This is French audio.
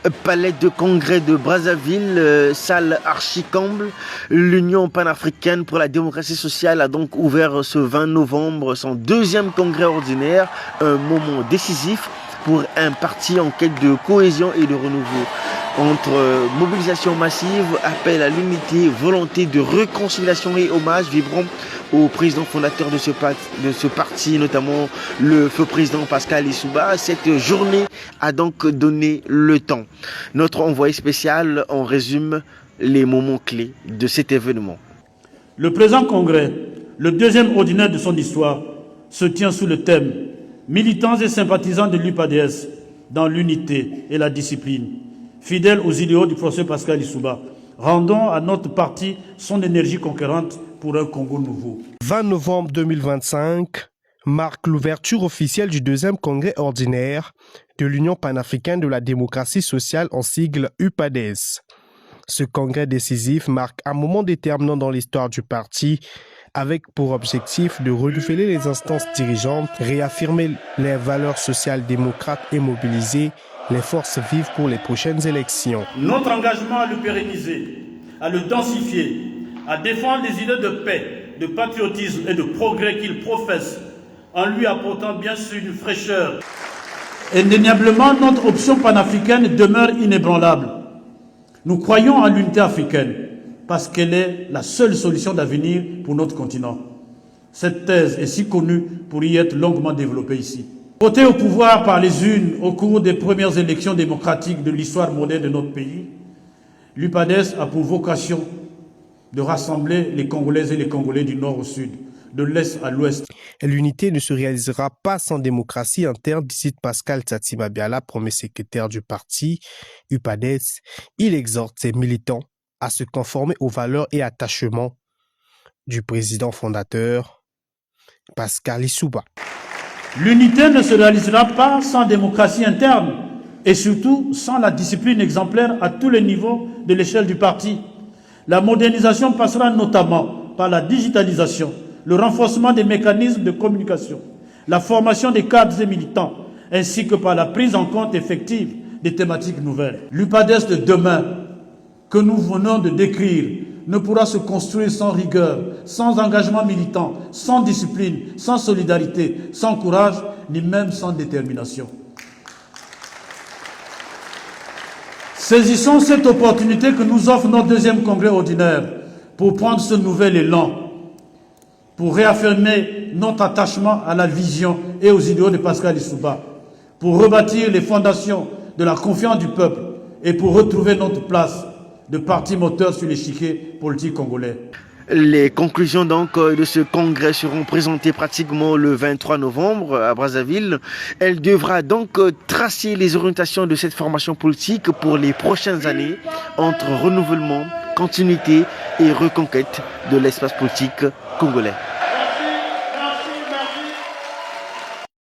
Palais de congrès de Brazzaville, salle archi-comble. L'Union panafricaine pour la démocratie sociale a donc ouvert ce 20 novembre son deuxième congrès ordinaire, un moment décisif pour un parti en quête de cohésion et de renouveau. Entre mobilisation massive, appel à l'unité, volonté de réconciliation et hommage vibrant au président fondateur de ce parti, notamment le feu président Pascal Lissouba. Cette journée a donc donné le temps. Notre envoyé spécial en résume les moments clés de cet événement. Le présent congrès, le deuxième ordinaire de son histoire, se tient sous le thème « Militants et sympathisants de l'UPADS dans l'unité et la discipline ». Fidèle aux idéaux du professeur Pascal Lissouba, rendons à notre parti son énergie conquérante pour un Congo nouveau. 20 novembre 2025 marque l'ouverture officielle du deuxième congrès ordinaire de l'Union panafricaine de la démocratie sociale en sigle UPADS. Ce congrès décisif marque un moment déterminant dans l'histoire du parti avec pour objectif de renouveler les instances dirigeantes, réaffirmer les valeurs sociales démocrates et mobiliser les forces vives pour les prochaines élections. Notre engagement à le pérenniser, à le densifier, à défendre les idées de paix, de patriotisme et de progrès qu'il professe, en lui apportant bien sûr une fraîcheur. Indéniablement, notre option panafricaine demeure inébranlable. Nous croyons en l'unité africaine parce qu'elle est la seule solution d'avenir pour notre continent. Cette thèse est si connue pour y être longuement développée ici. Voté au pouvoir par les unes au cours des premières élections démocratiques de l'histoire moderne de notre pays, l'UPADS a pour vocation de rassembler les Congolaises et les Congolais du nord au sud, de l'est à l'ouest. L'unité ne se réalisera pas sans démocratie interne, dit Pascal Tsatsimabiala, premier secrétaire du parti UPADS. Il exhorte ses militants à se conformer aux valeurs et attachements du président fondateur Pascal Lissouba. L'unité ne se réalisera pas sans démocratie interne et surtout sans la discipline exemplaire à tous les niveaux de l'échelle du parti. La modernisation passera notamment par la digitalisation, le renforcement des mécanismes de communication, la formation des cadres et militants, ainsi que par la prise en compte effective des thématiques nouvelles. L'UPADS de demain, que nous venons de décrire, ne pourra se construire sans rigueur, sans engagement militant, sans discipline, sans solidarité, sans courage, ni même sans détermination. Saisissons cette opportunité que nous offre notre deuxième congrès ordinaire pour prendre ce nouvel élan, pour réaffirmer notre attachement à la vision et aux idéaux de Pascal Lissouba, pour rebâtir les fondations de la confiance du peuple et pour retrouver notre place de parti moteur sur l'échiquier politique congolais. Les conclusions donc de ce congrès seront présentées pratiquement le 23 novembre à Brazzaville. Elle devra donc tracer les orientations de cette formation politique pour les prochaines années entre renouvellement, continuité et reconquête de l'espace politique congolais.